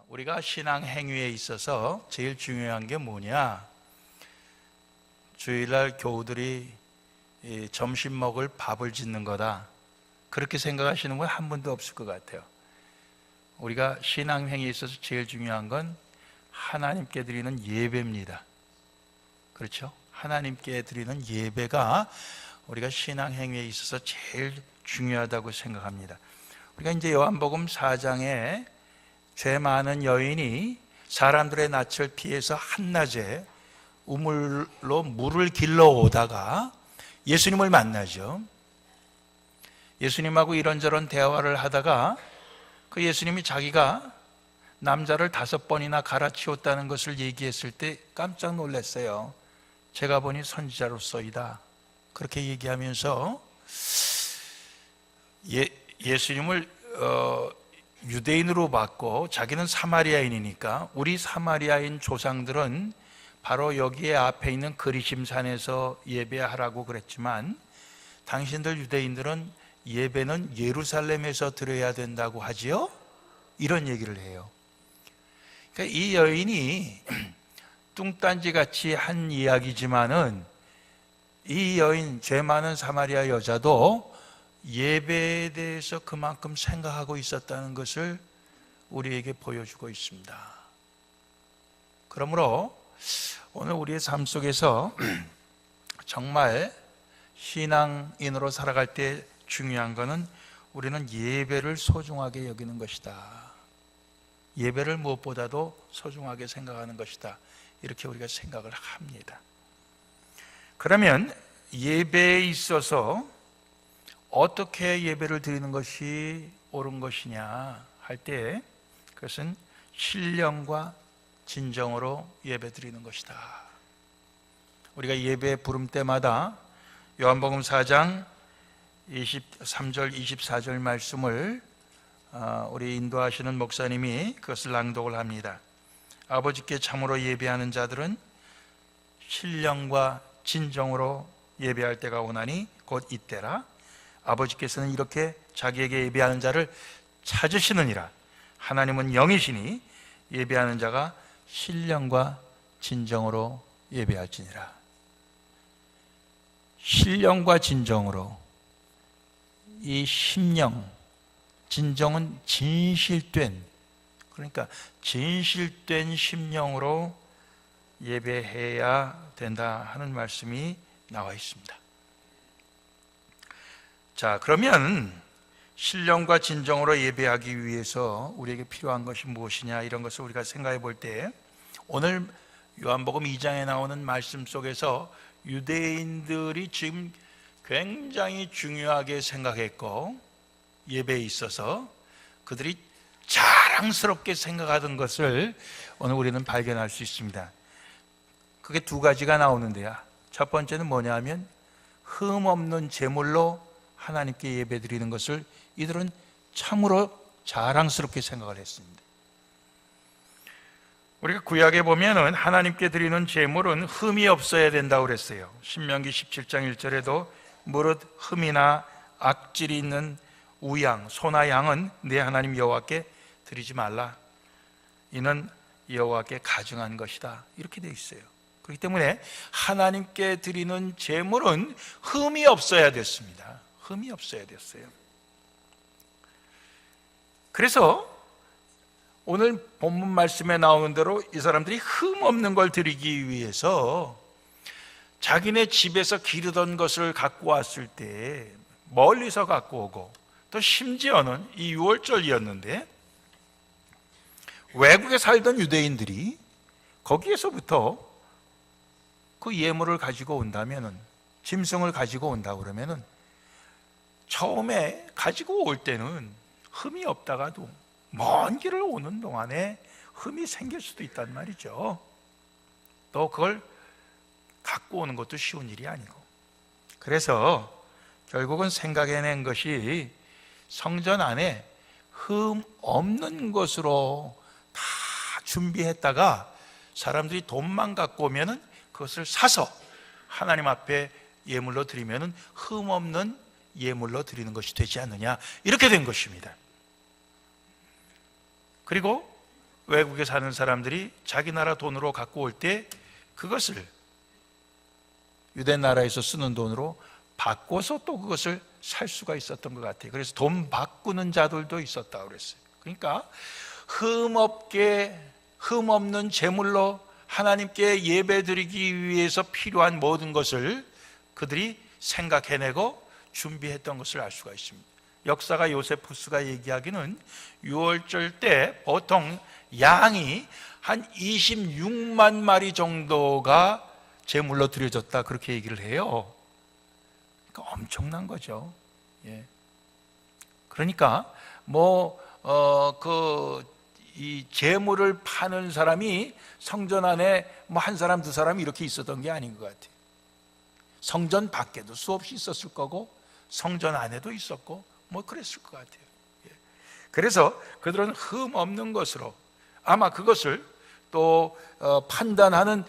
우리가 신앙 행위에 있어서 제일 중요한 게 뭐냐? 주일날 교우들이 점심 먹을 밥을 짓는 거다, 그렇게 생각하시는 분 한 분도 없을 것 같아요. 우리가 신앙 행위에 있어서 제일 중요한 건 하나님께 드리는 예배입니다. 그렇죠? 하나님께 드리는 예배가 우리가 신앙 행위에 있어서 제일 중요하다고 생각합니다. 우리가 이제 요한복음 4장에 죄 많은 여인이 사람들의 낯을 피해서 한낮에 우물로 물을 길러 오다가 예수님을 만나죠. 예수님하고 이런저런 대화를 하다가 그 예수님이 자기가 남자를 5번이나 갈아치웠다는 것을 얘기했을 때 깜짝 놀랐어요. 제가 보니 선지자로서이다, 그렇게 얘기하면서 예수님을 유대인으로 봤고 자기는 사마리아인이니까 우리 사마리아인 조상들은 바로 여기에 앞에 있는 그리심산에서 예배하라고 그랬지만 당신들 유대인들은 예배는 예루살렘에서 드려야 된다고 하지요? 이런 얘기를 해요. 그러니까 이 여인이 뚱딴지같이 한 이야기지만은 이 여인, 죄 많은 사마리아 여자도 예배에 대해서 그만큼 생각하고 있었다는 것을 우리에게 보여주고 있습니다. 그러므로 오늘 우리의 삶 속에서 정말 신앙인으로 살아갈 때 중요한 것은 우리는 예배를 소중하게 여기는 것이다. 예배를 무엇보다도 소중하게 생각하는 것이다, 이렇게 우리가 생각을 합니다. 그러면 예배에 있어서 어떻게 예배를 드리는 것이 옳은 것이냐 할 때 그것은 신령과 진정으로 예배 드리는 것이다. 우리가 예배 부름 때마다 요한복음 4장 23절 24절 말씀을 우리 인도하시는 목사님이 그것을 낭독을 합니다. 아버지께 참으로 예배하는 자들은 신령과 진정으로 예배할 때가 오나니 곧 이때라. 아버지께서는 이렇게 자기에게 예배하는 자를 찾으시느니라. 하나님은 영이시니 예배하는 자가 신령과 진정으로 예배할지니라. 신령과 진정으로, 이 심령, 진정은 진실된, 그러니까 진실된 심령으로 예배해야 된다 하는 말씀이 나와 있습니다. 자, 그러면 신령과 진정으로 예배하기 위해서 우리에게 필요한 것이 무엇이냐, 이런 것을 우리가 생각해 볼 때 오늘 요한복음 2장에 나오는 말씀 속에서 유대인들이 지금 굉장히 중요하게 생각했고 예배에 있어서 그들이 자랑스럽게 생각하던 것을 오늘 우리는 발견할 수 있습니다. 그게 2가지가 나오는데요. 첫 번째는 뭐냐 하면 흠 없는 제물로 하나님께 예배 드리는 것을 이들은 참으로 자랑스럽게 생각을 했습니다. 우리가 구약에 보면은 하나님께 드리는 제물은 흠이 없어야 된다고 그랬어요. 신명기 17장 1절에도 무릇 흠이나 악질이 있는 우양, 소나 양은 내 하나님 여호와께 드리지 말라. 이는 여호와께 가증한 것이다, 이렇게 되어 있어요. 그렇기 때문에 하나님께 드리는 제물은 흠이 없어야 됐습니다. 흠이 없어야 됐어요. 그래서 오늘 본문 말씀에 나오는 대로 이 사람들이 흠 없는 걸 드리기 위해서 자기네 집에서 기르던 것을 갖고 왔을 때 멀리서 갖고 오고, 또 심지어는 이 6월절이었는데 외국에 살던 유대인들이 거기에서부터 그 예물을 가지고 온다면은, 짐승을 가지고 온다 그러면은 처음에 가지고 올 때는 흠이 없다가도 먼 길을 오는 동안에 흠이 생길 수도 있단 말이죠. 또 그걸 갖고 오는 것도 쉬운 일이 아니고, 그래서 결국은 생각해낸 것이 성전 안에 흠 없는 것으로 다 준비했다가 사람들이 돈만 갖고 오면은 그것을 사서 하나님 앞에 예물로 드리면은 흠 없는 예물로 드리는 것이 되지 않느냐, 이렇게 된 것입니다. 그리고 외국에 사는 사람들이 자기 나라 돈으로 갖고 올 때 그것을 유대 나라에서 쓰는 돈으로 바꿔서 또 그것을 살 수가 있었던 것 같아요. 그래서 돈 바꾸는 자들도 있었다고 그랬어요. 그러니까 흠없는 제물로 하나님께 예배드리기 위해서 필요한 모든 것을 그들이 생각해내고 준비했던 것을 알 수가 있습니다. 역사가 요세푸스가 얘기하기는 6월절 때 보통 양이 한 26만 마리 정도가 제물로 드려졌다, 그렇게 얘기를 해요. 그러니까 엄청난 거죠. 예. 그러니까 이 제물을 파는 사람이 성전 안에 한 사람 두 사람 이렇게 있었던 게 아닌 것 같아요. 성전 밖에도 수없이 있었을 거고 성전 안에도 있었고 그랬을 것 같아요. 예. 그래서 그들은 흠 없는 것으로 아마 그것을 또 판단하는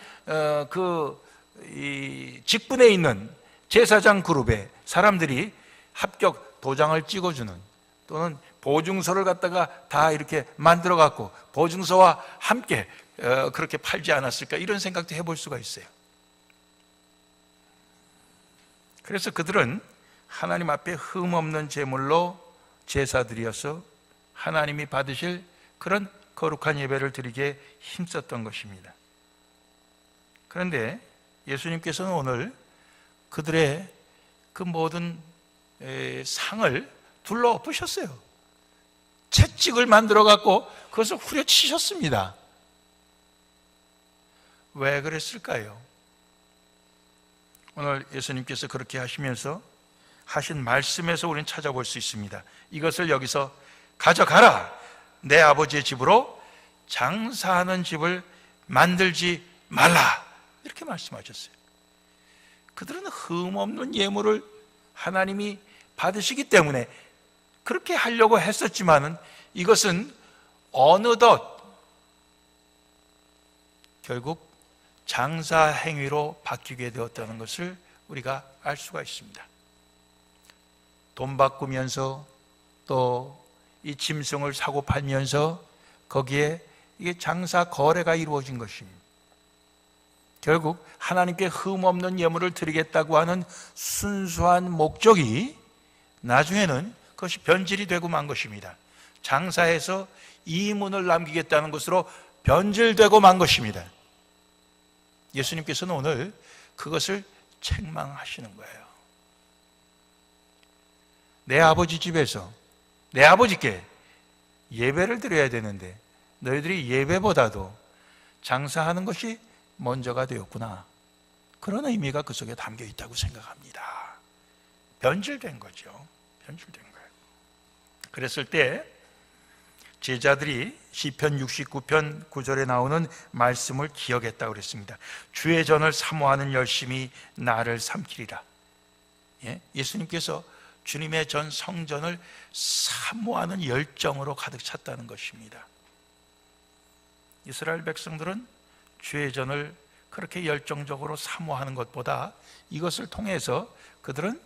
이 직분에 있는 제사장 그룹의 사람들이 합격 도장을 찍어주는, 또는 보증서를 갖다가 다 이렇게 만들어 갖고 보증서와 함께 그렇게 팔지 않았을까, 이런 생각도 해볼 수가 있어요. 그래서 그들은 하나님 앞에 흠없는 제물로 제사드려서 하나님이 받으실 그런 거룩한 예배를 드리기에 힘썼던 것입니다. 그런데 예수님께서는 오늘 그들의 그 모든 상을 둘러엎으셨어요. 채찍을 만들어 갖고 그것을 후려치셨습니다. 왜 그랬을까요? 오늘 예수님께서 그렇게 하시면서 하신 말씀에서 우리는 찾아볼 수 있습니다. 이것을 여기서 가져가라. 내 아버지의 집으로 장사하는 집을 만들지 말라. 이렇게 말씀하셨어요. 그들은 흠없는 예물을 하나님이 받으시기 때문에 그렇게 하려고 했었지만은 이것은 어느덧 결국 장사 행위로 바뀌게 되었다는 것을 우리가 알 수가 있습니다. 돈 바꾸면서 또 이 짐승을 사고 팔면서 거기에 이게 장사 거래가 이루어진 것입니다. 결국 하나님께 흠없는 예물을 드리겠다고 하는 순수한 목적이 나중에는 그것이 변질이 되고 만 것입니다. 장사해서 이문을 남기겠다는 것으로 변질되고 만 것입니다. 예수님께서는 오늘 그것을 책망하시는 거예요. 내 아버지 집에서 내 아버지께 예배를 드려야 되는데 너희들이 예배보다도 장사하는 것이 먼저가 되었구나. 그런 의미가 그 속에 담겨 있다고 생각합니다. 변질된 거죠. 변질된 거예요. 그랬을 때 제자들이 시편 69편 9절에 나오는 말씀을 기억했다고 그랬습니다. 주의 전을 사모하는 열심이 나를 삼키리라. 예수님께서 주님의 전 성전을 사모하는 열정으로 가득 찼다는 것입니다. 이스라엘 백성들은 주의 전을 그렇게 열정적으로 사모하는 것보다 이것을 통해서 그들은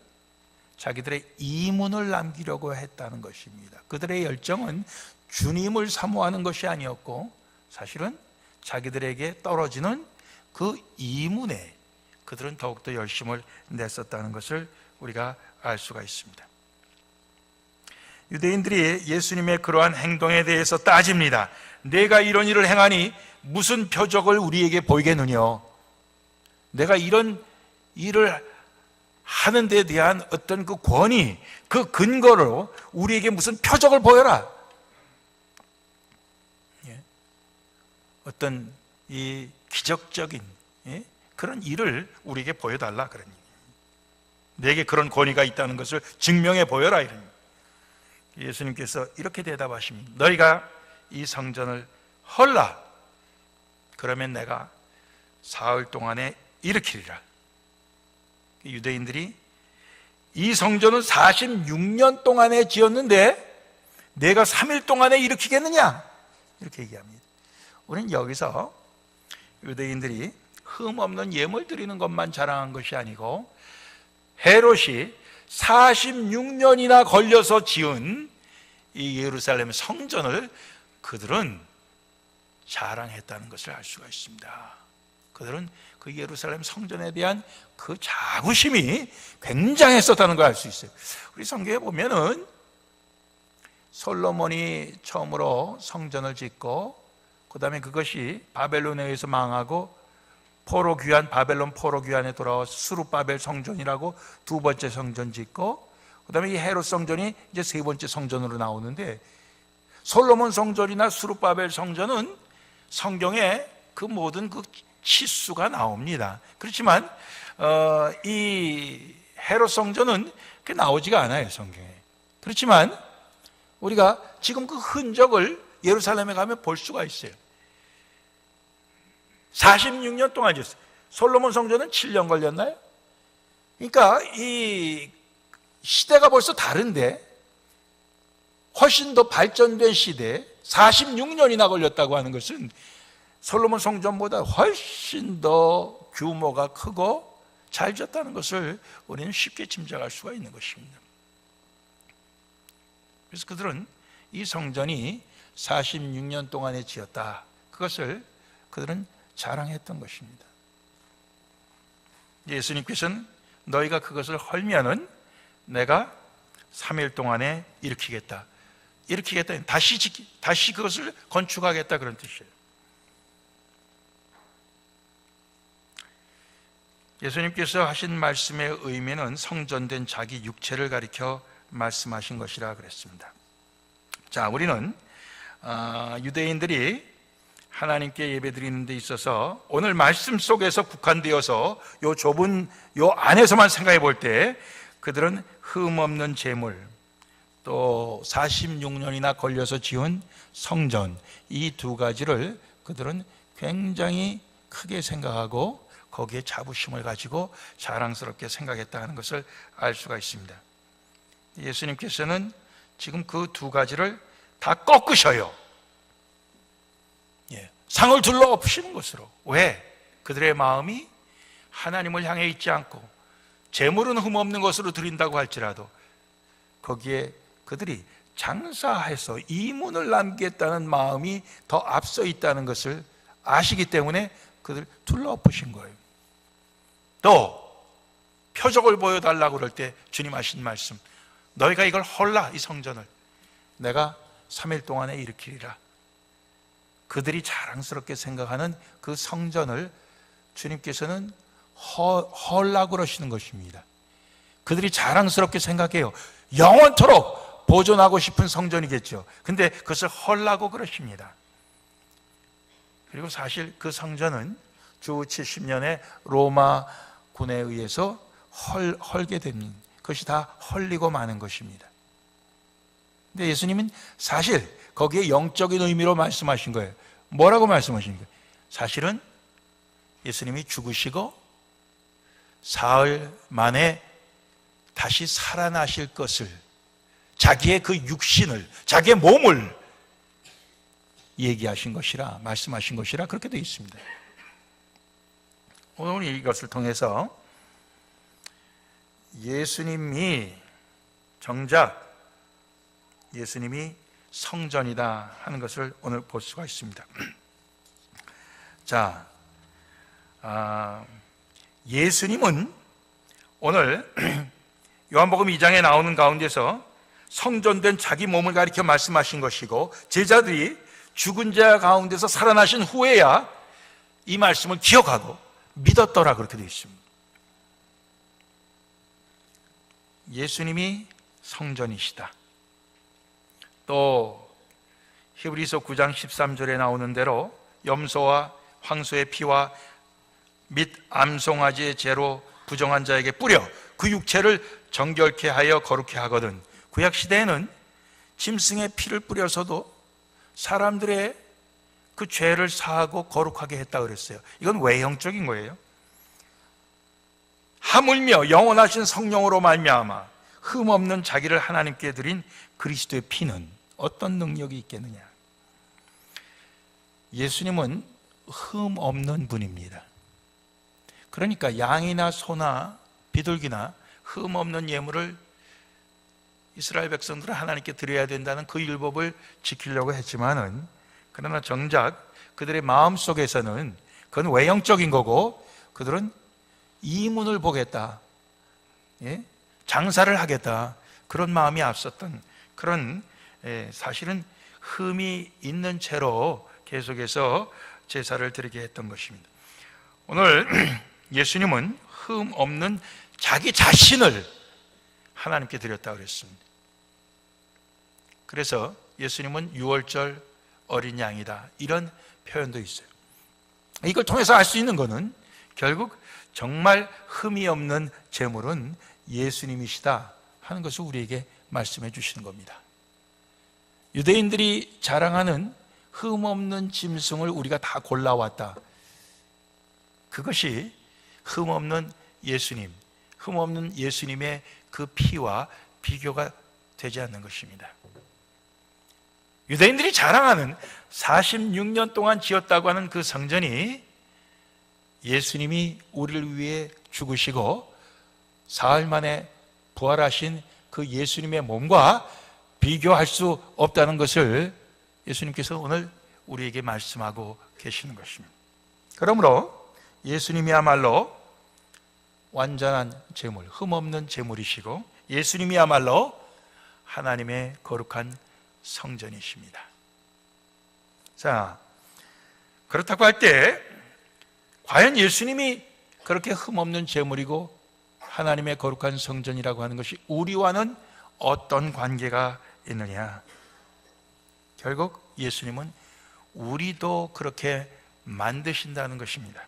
자기들의 이문을 남기려고 했다는 것입니다. 그들의 열정은 주님을 사모하는 것이 아니었고 사실은 자기들에게 떨어지는 그 이문에 그들은 더욱더 열심을 냈었다는 것을 우리가 알 수가 있습니다. 유대인들이 예수님의 그러한 행동에 대해서 따집니다. 내가 이런 일을 행하니 무슨 표적을 우리에게 보이겠느냐? 내가 이런 일을 하는 데 대한 어떤 그 권위, 그 근거로 우리에게 무슨 표적을 보여라. 어떤 이 기적적인 그런 일을 우리에게 보여달라, 그런 얘기. 내게 그런 권위가 있다는 것을 증명해 보여라, 이런 얘기. 예수님께서 이렇게 대답하십니다. 너희가 이 성전을 헐라. 그러면 내가 사흘 동안에 일으키리라. 유대인들이 이 성전은 46년 동안에 지었는데 내가 3일 동안에 일으키겠느냐? 이렇게 얘기합니다. 우리는 여기서 유대인들이 흠없는 예물 드리는 것만 자랑한 것이 아니고 헤롯이 46년이나 걸려서 지은 이 예루살렘 성전을 그들은 자랑했다는 것을 알 수가 있습니다. 그들은 그 예루살렘 성전에 대한 그 자부심이 굉장했었다는 걸 알 수 있어요. 우리 성경에 보면은 솔로몬이 처음으로 성전을 짓고 그 다음에 그것이 바벨론에 의해서 망하고 바벨론 포로 귀환에 돌아와서 스룹바벨 성전이라고 두 번째 성전 짓고 그 다음에 이 헤롯 성전이 이제 세 번째 성전으로 나오는데, 솔로몬 성전이나 스룹바벨 성전은 성경에 그 모든 그 치수가 나옵니다. 그렇지만 이 헤롯 성전은 그게 나오지가 않아요, 성경에. 그렇지만 우리가 지금 그 흔적을 예루살렘에 가면 볼 수가 있어요. 46년 동안 지었어요. 솔로몬 성전은 7년 걸렸나요? 그러니까 이 시대가 벌써 다른데, 훨씬 더 발전된 시대에 46년이나 걸렸다고 하는 것은 솔로몬 성전보다 훨씬 더 규모가 크고 잘 지었다는 것을 우리는 쉽게 짐작할 수가 있는 것입니다. 그래서 그들은 이 성전이 46년 동안에 지었다, 그것을 그들은 자랑했던 것입니다. 예수님께서는 너희가 그것을 헐면은 내가 3일 동안에 일으키겠다. 다시 그것을 건축하겠다, 그런 뜻이에요. 예수님께서 하신 말씀의 의미는 성전된 자기 육체를 가리켜 말씀하신 것이라 그랬습니다. 자, 우리는 유대인들이 하나님께 예배드리는 데 있어서 오늘 말씀 속에서 국한되어서 요 좁은 요 안에서만 생각해 볼 때 그들은 흠없는 제물, 또 46년이나 걸려서 지은 성전, 이 두 가지를 그들은 굉장히 크게 생각하고 거기에 자부심을 가지고 자랑스럽게 생각했다는 것을 알 수가 있습니다. 예수님께서는 지금 그 두 가지를 다 꺾으셔요. 상을 둘러엎으시는 것으로. 왜? 그들의 마음이 하나님을 향해 있지 않고 재물은 흠없는 것으로 드린다고 할지라도 거기에 그들이 장사해서 이문을 남기겠다는 마음이 더 앞서 있다는 것을 아시기 때문에 그들 둘러엎으신 거예요. 또 표적을 보여달라고 그럴 때 주님 하신 말씀, 너희가 이걸 헐라, 이 성전을 내가 3일 동안에 일으키리라. 그들이 자랑스럽게 생각하는 그 성전을 주님께서는 헐라고 그러시는 것입니다. 그들이 자랑스럽게 생각해요. 영원토록 보존하고 싶은 성전이겠죠. 근데 그것을 헐라고 그러십니다. 그리고 사실 그 성전은 주 70년에 로마 군에 의해서 헐게 된 것이 다 헐리고 마는 것입니다. 근데 예수님은 사실 거기에 영적인 의미로 말씀하신 거예요. 뭐라고 말씀하신 거예요? 사실은 예수님이 죽으시고 사흘 만에 다시 살아나실 것을, 자기의 그 육신을, 자기의 몸을 얘기하신 것이라, 말씀하신 것이라 그렇게 되어 있습니다. 오늘 이것을 통해서 예수님이 정작 예수님이 성전이다 하는 것을 오늘 볼 수가 있습니다. 자, 예수님은 오늘 요한복음 2장에 나오는 가운데서 성전된 자기 몸을 가리켜 말씀하신 것이고, 제자들이 죽은 자 가운데서 살아나신 후에야 이 말씀을 기억하고 믿었더라, 그렇게 되어 있습니다. 예수님이 성전이시다. 또 히브리서 9장 13절에 나오는 대로 염소와 황소의 피와 및 암송아지의 죄로 부정한 자에게 뿌려 그 육체를 정결케 하여 거룩케 하거든. 구약 시대에는 짐승의 피를 뿌려서도 사람들의 그 죄를 사하고 거룩하게 했다 그랬어요. 이건 외형적인 거예요. 하물며 영원하신 성령으로 말미암아 흠없는 자기를 하나님께 드린 그리스도의 피는 어떤 능력이 있겠느냐? 예수님은 흠 없는 분입니다. 그러니까 양이나 소나 비둘기나 흠 없는 예물을 이스라엘 백성들은 하나님께 드려야 된다는 그 율법을 지키려고 했지만은 그러나 정작 그들의 마음 속에서는 그건 외형적인 거고, 그들은 이문을 보겠다, 예? 장사를 하겠다, 그런 마음이 앞섰던 그런, 사실은 흠이 있는 채로 계속해서 제사를 드리게 했던 것입니다. 오늘 예수님은 흠 없는 자기 자신을 하나님께 드렸다고 그랬습니다. 그래서 예수님은 유월절 어린 양이다, 이런 표현도 있어요. 이걸 통해서 알 수 있는 것은 결국 정말 흠이 없는 제물은 예수님이시다 하는 것을 우리에게 말씀해 주시는 겁니다. 유대인들이 자랑하는 흠 없는 짐승을 우리가 다 골라왔다, 그것이 흠 없는 예수님, 흠 없는 예수님의 그 피와 비교가 되지 않는 것입니다. 유대인들이 자랑하는 46년 동안 지었다고 하는 그 성전이 예수님이 우리를 위해 죽으시고 사흘 만에 부활하신 그 예수님의 몸과 비교할 수 없다는 것을 예수님께서 오늘 우리에게 말씀하고 계시는 것입니다. 그러므로 예수님이야말로 완전한 제물, 흠없는 제물이시고 예수님이야말로 하나님의 거룩한 성전이십니다. 자, 그렇다고 할 때 과연 예수님이 그렇게 흠없는 제물이고 하나님의 거룩한 성전이라고 하는 것이 우리와는 어떤 관계가 있느냐? 결국 예수님은 우리도 그렇게 만드신다는 것입니다.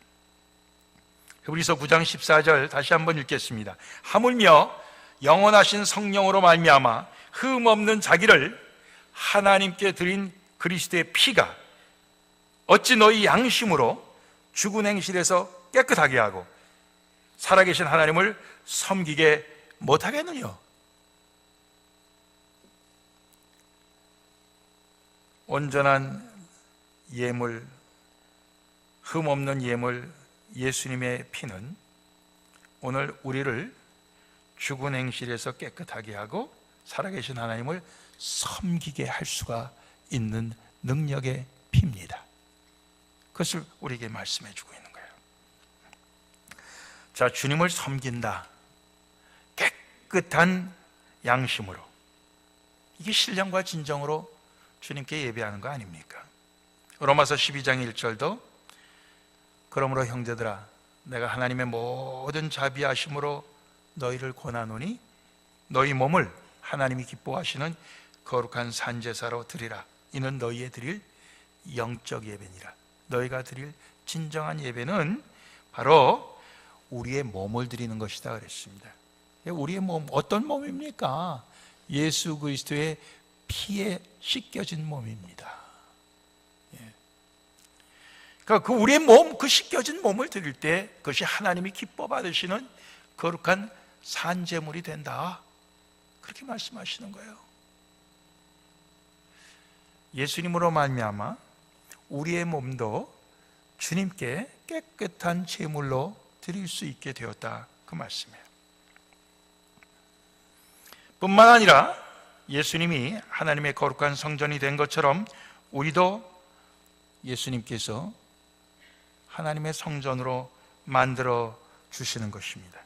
히브리서 9장 14절 다시 한번 읽겠습니다. 하물며 영원하신 성령으로 말미암아 흠 없는 자기를 하나님께 드린 그리스도의 피가 어찌 너희 양심으로 죽은 행실에서 깨끗하게 하고 살아계신 하나님을 섬기게 못하겠느냐? 온전한 예물, 흠 없는 예물 예수님의 피는 오늘 우리를 죽은 행실에서 깨끗하게 하고 살아계신 하나님을 섬기게 할 수가 있는 능력의 피입니다. 그것을 우리에게 말씀해 주고 있는 거예요. 자, 주님을 섬긴다, 깨끗한 양심으로, 이게 신령과 진정으로 주님께 예배하는 거 아닙니까? 로마서 12장 1절도 그러므로 형제들아 내가 하나님의 모든 자비하심으로 너희를 권하노니 너희 몸을 하나님이 기뻐하시는 거룩한 산제사로 드리라. 이는 너희의 드릴 영적 예배니라. 너희가 드릴 진정한 예배는 바로 우리의 몸을 드리는 것이다 그랬습니다. 우리의 몸, 어떤 몸입니까? 예수 그리스도의 피에 씻겨진 몸입니다. 그러니까 그 우리의 몸, 그 씻겨진 몸을 드릴 때 그것이 하나님이 기뻐 받으시는 거룩한 산제물이 된다, 그렇게 말씀하시는 거예요. 예수님으로 말미암아 우리의 몸도 주님께 깨끗한 제물로 드릴 수 있게 되었다, 그 말씀이에요. 뿐만 아니라 예수님이 하나님의 거룩한 성전이 된 것처럼 우리도 예수님께서 하나님의 성전으로 만들어 주시는 것입니다.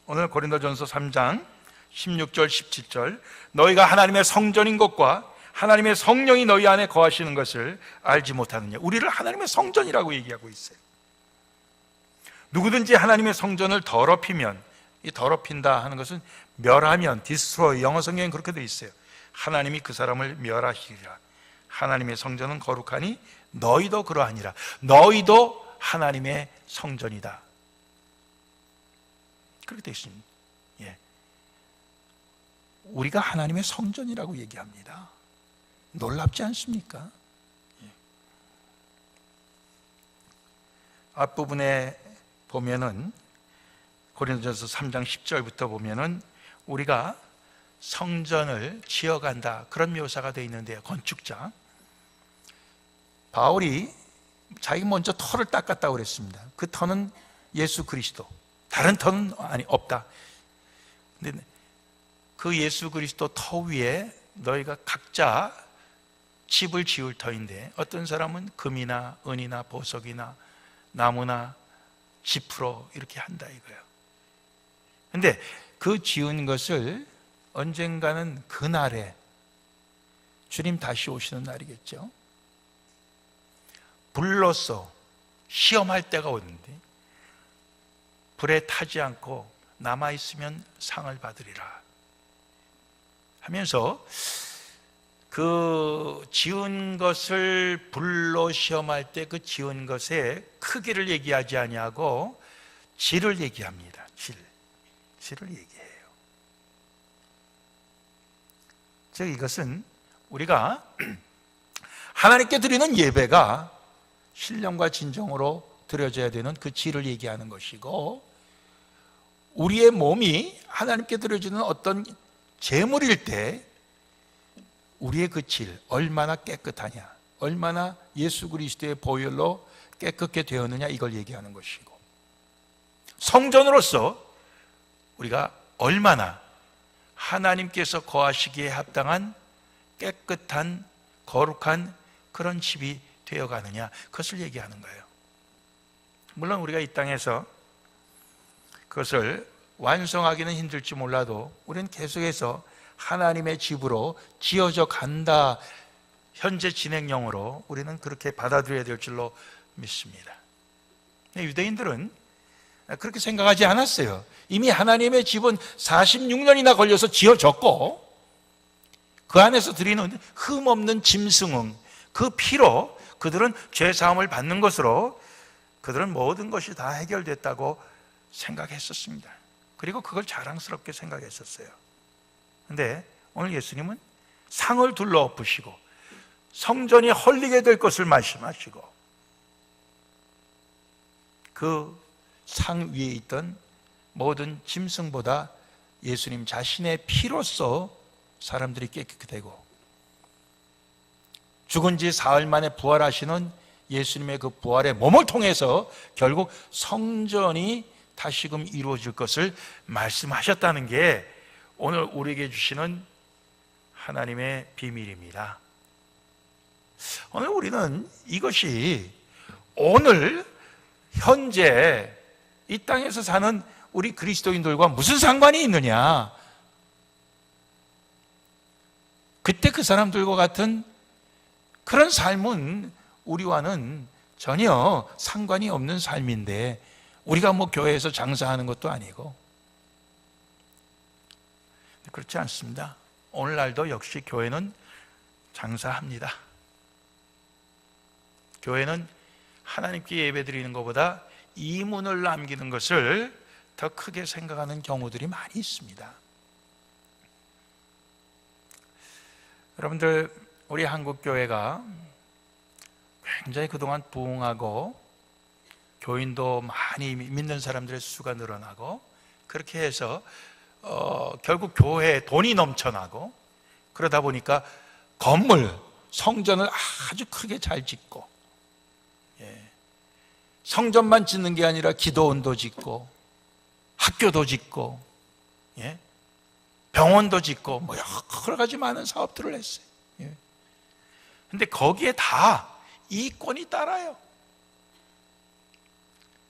오늘 고린도전서 3장 16절 17절 너희가 하나님의 성전인 것과 하나님의 성령이 너희 안에 거하시는 것을 알지 못하느냐. 우리를 하나님의 성전이라고 얘기하고 있어요. 누구든지 하나님의 성전을 더럽히면, 이 더럽힌다 하는 것은 멸하면, destroy, 영어 성경엔 그렇게 되어 있어요. 하나님이 그 사람을 멸하시리라. 하나님의 성전은 거룩하니 너희도 그러하니라. 너희도 하나님의 성전이다, 그렇게 되어 있습니다. 예. 우리가 하나님의 성전이라고 얘기합니다. 놀랍지 않습니까? 예. 앞부분에 보면은 고린도전서 3장 10절부터 보면은 우리가 성전을 지어간다, 그런 묘사가 되어 있는데요. 건축자 바울이 자기 먼저 터를 닦았다고 그랬습니다. 그 터는 예수 그리스도, 다른 터는 없다. 근데 그 예수 그리스도 터 위에 너희가 각자 집을 지을 터인데 어떤 사람은 금이나 은이나 보석이나 나무나 지프로 이렇게 한다 이거예요. 근데 그 지은 것을 언젠가는 그날에 주님 다시 오시는 날이겠죠. 불로써 시험할 때가 오는데 불에 타지 않고 남아있으면 상을 받으리라 하면서 그 지은 것을 불로 시험할 때 그 지은 것의 크기를 얘기하지 아니하고 질을 얘기합니다. 질을 얘기해요. 즉 이것은 우리가 하나님께 드리는 예배가 신령과 진정으로 드려져야 되는 그 질을 얘기하는 것이고, 우리의 몸이 하나님께 드려지는 어떤 제물일 때 우리의 그 질, 얼마나 깨끗하냐, 얼마나 예수 그리스도의 보혈로 깨끗게 되었느냐, 이걸 얘기하는 것이고, 성전으로서 우리가 얼마나 하나님께서 거하시기에 합당한 깨끗한 거룩한 그런 집이 되어가느냐, 그것을 얘기하는 거예요. 물론 우리가 이 땅에서 그것을 완성하기는 힘들지 몰라도 우리는 계속해서 하나님의 집으로 지어져 간다, 현재 진행형으로 우리는 그렇게 받아들여야 될 줄로 믿습니다. 유대인들은 그렇게 생각하지 않았어요. 이미 하나님의 집은 46년이나 걸려서 지어졌고, 그 안에서 드리는 흠없는 짐승은 그 피로 그들은 죄사함을 받는 것으로 그들은 모든 것이 다 해결됐다고 생각했었습니다. 그리고 그걸 자랑스럽게 생각했었어요. 그런데 오늘 예수님은 상을 둘러엎으시고 성전이 헐리게 될 것을 말씀하시고, 그 상 위에 있던 모든 짐승보다 예수님 자신의 피로써 사람들이 깨끗게 되고, 죽은 지 사흘 만에 부활하시는 예수님의 그 부활의 몸을 통해서 결국 성전이 다시금 이루어질 것을 말씀하셨다는 게 오늘 우리에게 주시는 하나님의 비밀입니다. 오늘 우리는 이것이 오늘 현재 이 땅에서 사는 우리 그리스도인들과 무슨 상관이 있느냐, 그때 그 사람들과 같은 그런 삶은 우리와는 전혀 상관이 없는 삶인데, 우리가 뭐 교회에서 장사하는 것도 아니고. 그렇지 않습니다. 오늘날도 역시 교회는 장사합니다. 교회는 하나님께 예배드리는 것보다 이문을 남기는 것을 더 크게 생각하는 경우들이 많이 있습니다. 여러분들, 우리 한국교회가 굉장히 그동안 부흥하고 교인도 많이 믿는 사람들의 수가 늘어나고, 그렇게 해서 결국 교회에 돈이 넘쳐나고, 그러다 보니까 건물, 성전을 아주 크게 잘 짓고, 성전만 짓는 게 아니라 기도원도 짓고 학교도 짓고 병원도 짓고 뭐 여러 가지 많은 사업들을 했어요. 근데 거기에 다 이권이 따라요.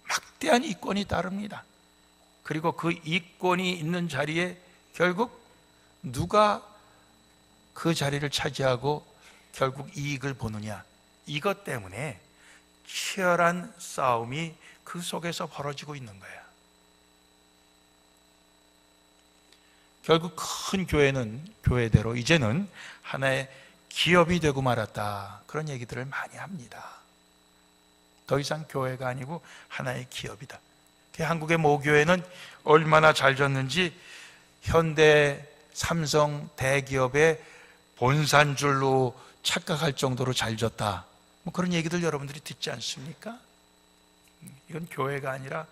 막대한 이권이 따릅니다. 그리고 그 이권이 있는 자리에 결국 누가 그 자리를 차지하고 결국 이익을 보느냐, 이것 때문에 치열한 싸움이 그 속에서 벌어지고 있는 거예요. 결국 큰 교회는 교회대로 이제는 하나의 기업이 되고 말았다, 그런 얘기들을 많이 합니다. 더 이상 교회가 아니고 하나의 기업이다. 한국의 모교회는 얼마나 잘 졌는지 현대, 삼성 대기업의 본산줄로 착각할 정도로 잘 졌다, 뭐 그런 얘기들 여러분들이 듣지 않습니까? 이건 교회가 아니라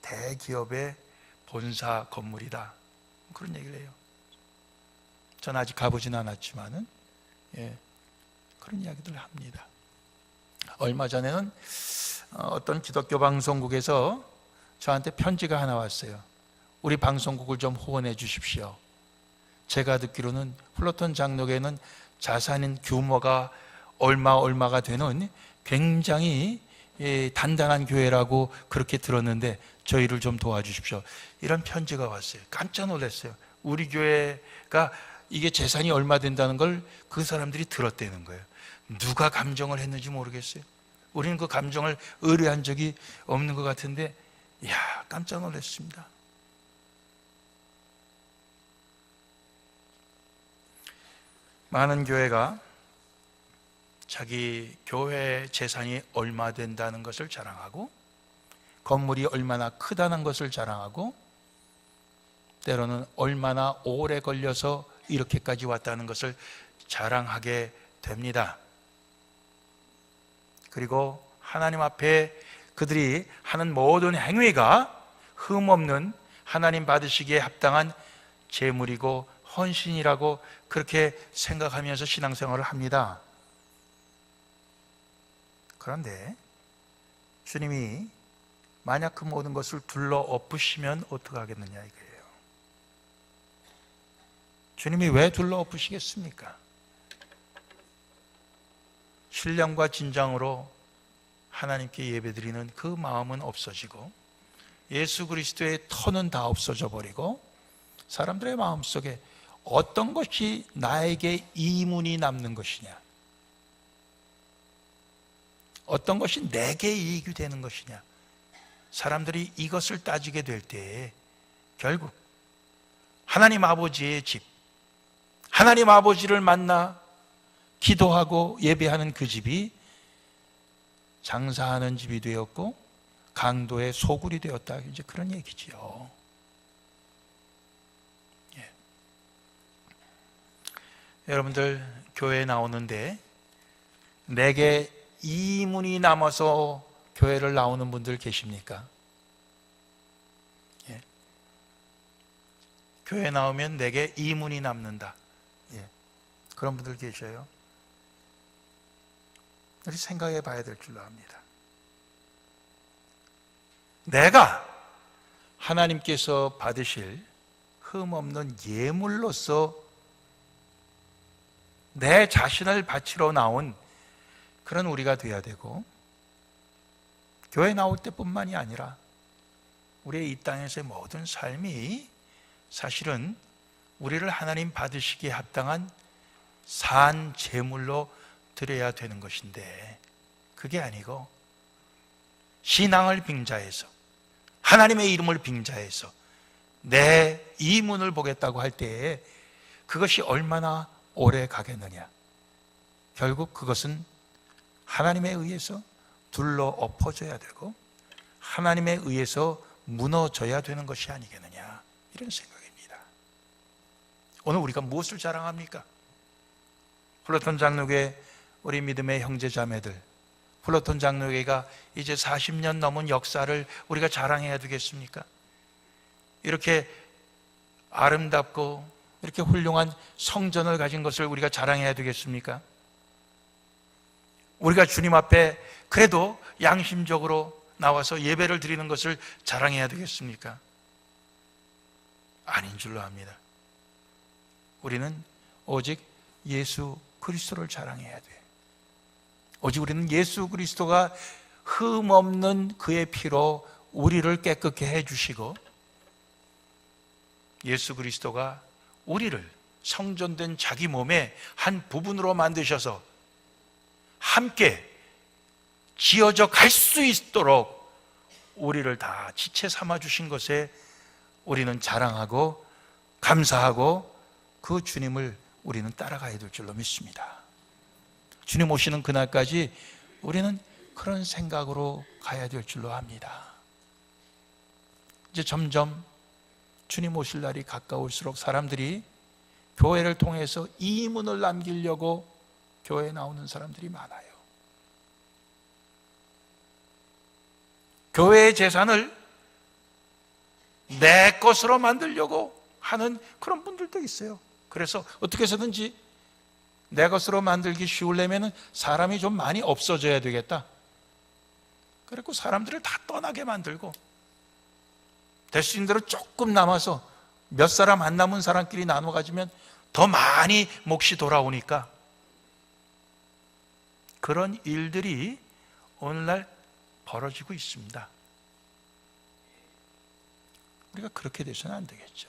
대기업의 본사 건물이다, 그런 얘기를 해요. 전 아직 가보진 않았지만은 그런 이야기들을 합니다. 얼마 전에는 어떤 기독교 방송국에서 저한테 편지가 하나 왔어요. 우리 방송국을 좀 후원해 주십시오. 제가 듣기로는 플로톤 장로교회는 자산인 규모가 얼마가 되는 굉장히 단단한 교회라고 그렇게 들었는데 저희를 좀 도와주십시오. 이런 편지가 왔어요. 깜짝 놀랐어요. 우리 교회가 이게 재산이 얼마 된다는 걸 그 사람들이 들었다는 거예요. 누가 감정을 했는지 모르겠어요. 우리는 그 감정을 의뢰한 적이 없는 것 같은데, 이야, 깜짝 놀랐습니다. 많은 교회가 자기 교회 재산이 얼마 된다는 것을 자랑하고, 건물이 얼마나 크다는 것을 자랑하고, 때로는 얼마나 오래 걸려서 이렇게까지 왔다는 것을 자랑하게 됩니다. 그리고 하나님 앞에 그들이 하는 모든 행위가 흠없는 하나님 받으시기에 합당한 제물이고 헌신이라고 그렇게 생각하면서 신앙생활을 합니다. 그런데 주님이 만약 그 모든 것을 둘러 엎으시면 어떡하겠느냐 이거예요. 주님이 왜 둘러 엎으시겠습니까? 신령과 진정으로 하나님께 예배드리는 그 마음은 없어지고, 예수 그리스도의 터는 다 없어져 버리고, 사람들의 마음속에 어떤 것이 나에게 이문이 남는 것이냐, 어떤 것이 내게 이익이 되는 것이냐, 사람들이 이것을 따지게 될 때에 결국 하나님 아버지의 집, 하나님 아버지를 만나 기도하고 예배하는 그 집이 장사하는 집이 되었고 강도의 소굴이 되었다, 이제 그런 얘기지요. 예. 여러분들 교회에 나오는데 내게 이문이 남아서 교회를 나오는 분들 계십니까? 예. 교회에 나오면 내게 이문이 남는다. 예. 그런 분들 계셔요. 우리 생각해 봐야 될 줄로 압니다. 내가 하나님께서 받으실 흠없는 예물로서 내 자신을 바치러 나온 그런 우리가 되어야 되고, 교회 나올 때뿐만이 아니라 우리의 이 땅에서의 모든 삶이 사실은 우리를 하나님 받으시기에 합당한 산 제물로 드려야 되는 것인데, 그게 아니고 신앙을 빙자해서 하나님의 이름을 빙자해서 내 이문을 보겠다고 할 때에 그것이 얼마나 오래 가겠느냐. 결국 그것은 하나님에 의해서 둘러 엎어져야 되고 하나님에 의해서 무너져야 되는 것이 아니겠느냐, 이런 생각입니다. 오늘 우리가 무엇을 자랑합니까? 플러톤 장로교회 우리 믿음의 형제 자매들, 플러톤 장로교회가 이제 40년 넘은 역사를 우리가 자랑해야 되겠습니까? 이렇게 아름답고 이렇게 훌륭한 성전을 가진 것을 우리가 자랑해야 되겠습니까? 우리가 주님 앞에 그래도 양심적으로 나와서 예배를 드리는 것을 자랑해야 되겠습니까? 아닌 줄로 압니다. 우리는 오직 예수 그리스도를 자랑해야 돼. 오직 우리는 예수 그리스도가 흠없는 그의 피로 우리를 깨끗게 해주시고, 예수 그리스도가 우리를 성전된 자기 몸의 한 부분으로 만드셔서 함께 지어져 갈 수 있도록 우리를 다 지체 삼아 주신 것에 우리는 자랑하고 감사하고 그 주님을 우리는 따라가야 될 줄로 믿습니다. 주님 오시는 그날까지 우리는 그런 생각으로 가야 될 줄로 압니다. 이제 점점 주님 오실 날이 가까울수록 사람들이 교회를 통해서 이문을 남기려고 교회에 나오는 사람들이 많아요. 교회의 재산을 내 것으로 만들려고 하는 그런 분들도 있어요. 그래서 어떻게 해서든지 내 것으로 만들기 쉬우려면 사람이 좀 많이 없어져야 되겠다. 그리고 사람들을 다 떠나게 만들고, 될 수 있는 대로 조금 남아서 몇 사람 안 남은 사람끼리 나눠 가지면 더 많이 몫이 돌아오니까 그런 일들이 오늘날 벌어지고 있습니다. 우리가 그렇게 돼서는 안 되겠죠.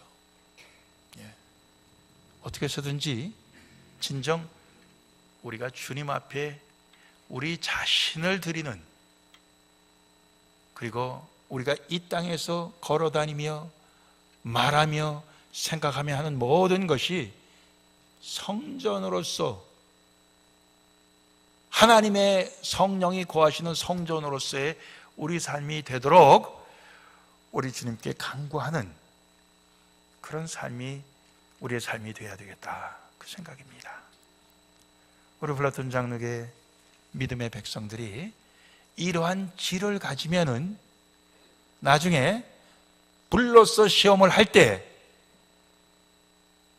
어떻게 해서든지 진정 우리가 주님 앞에 우리 자신을 드리는, 그리고 우리가 이 땅에서 걸어다니며 말하며 생각하며 하는 모든 것이 성전으로서, 하나님의 성령이 거하시는 성전으로서의 우리 삶이 되도록 우리 주님께 간구하는 그런 삶이 우리의 삶이 되어야 되겠다, 그 생각입니다. 우리 플라톤 장로의 믿음의 백성들이 이러한 질을 가지면은 나중에 불로서 시험을 할 때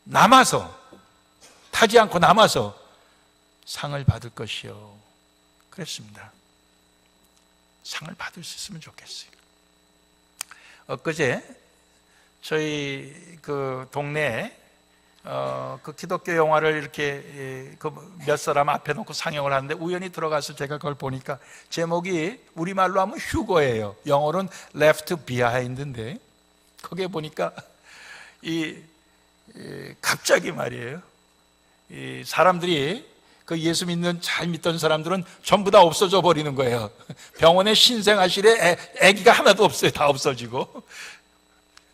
남아서, 타지 않고 남아서 상을 받을 것이요, 그랬습니다. 상을 받을 수 있으면 좋겠어요. 엊그제 저희 그 동네에 그 기독교 영화를 이렇게 그 몇 사람 앞에 놓고 상영을 하는데 우연히 들어가서 제가 그걸 보니까 제목이 우리말로 하면 휴거예요. 영어로는 Left Behind인데 거기에 보니까 갑자기 말이에요, 이 사람들이, 그 예수 잘 믿던 사람들은 전부 다 없어져 버리는 거예요. 병원에 신생아실에 아기가 하나도 없어요. 다 없어지고,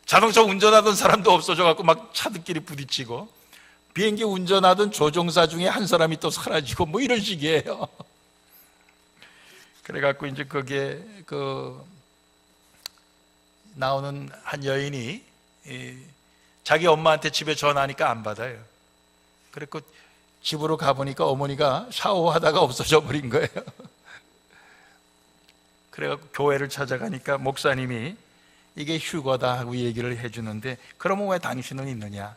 자동차 운전하던 사람도 없어져 갖고 막 차들끼리 부딪히고, 비행기 운전하던 조종사 중에 한 사람이 또 사라지고, 뭐 이런 식이에요. 그래 갖고 이제 거기에 나오는 한 여인이 자기 엄마한테 집에 전화하니까 안 받아요. 그래서 집으로 가보니까 어머니가 샤워하다가 없어져 버린 거예요. 그래갖고 교회를 찾아가니까 목사님이 이게 휴거다 하고 얘기를 해주는데, 그러면 왜 당신은 있느냐?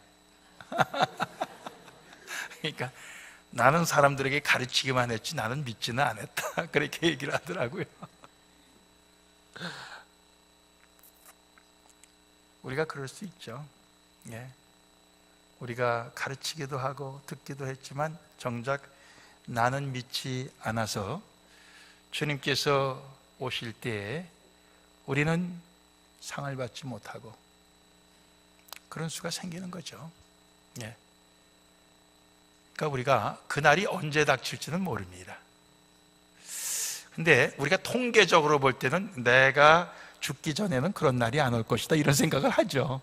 그러니까 나는 사람들에게 가르치기만 했지 나는 믿지는 않았다, 그렇게 얘기를 하더라고요. 우리가 그럴 수 있죠. 우리가 가르치기도 하고 듣기도 했지만 정작 나는 믿지 않아서 주님께서 오실 때에 우리는 상을 받지 못하고 그런 수가 생기는 거죠. 그러니까 우리가 그날이 언제 닥칠지는 모릅니다. 근데 우리가 통계적으로 볼 때는 내가 죽기 전에는 그런 날이 안 올 것이다, 이런 생각을 하죠.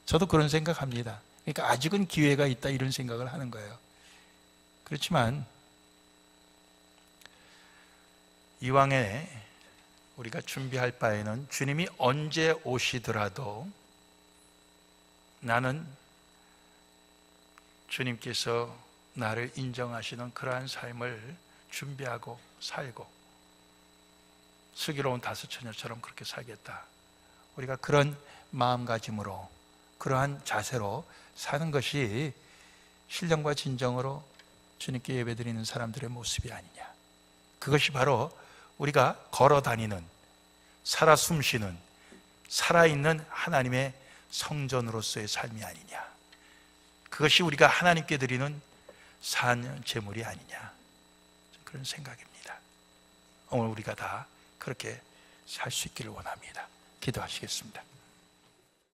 저도 그런 생각합니다. 그러니까 아직은 기회가 있다, 이런 생각을 하는 거예요. 그렇지만 이왕에 우리가 준비할 바에는 주님이 언제 오시더라도 나는 주님께서 나를 인정하시는 그러한 삶을 준비하고 살고 슬기로운 다섯 처녀처럼 그렇게 살겠다, 우리가 그런 마음가짐으로 그러한 자세로 사는 것이 신령과 진정으로 주님께 예배드리는 사람들의 모습이 아니냐. 그것이 바로 우리가 걸어다니는, 살아 숨쉬는, 살아있는 하나님의 성전으로서의 삶이 아니냐. 그것이 우리가 하나님께 드리는 산 제물이 아니냐, 그런 생각입니다. 오늘 우리가 다 그렇게 살 수 있기를 원합니다. 기도하시겠습니다.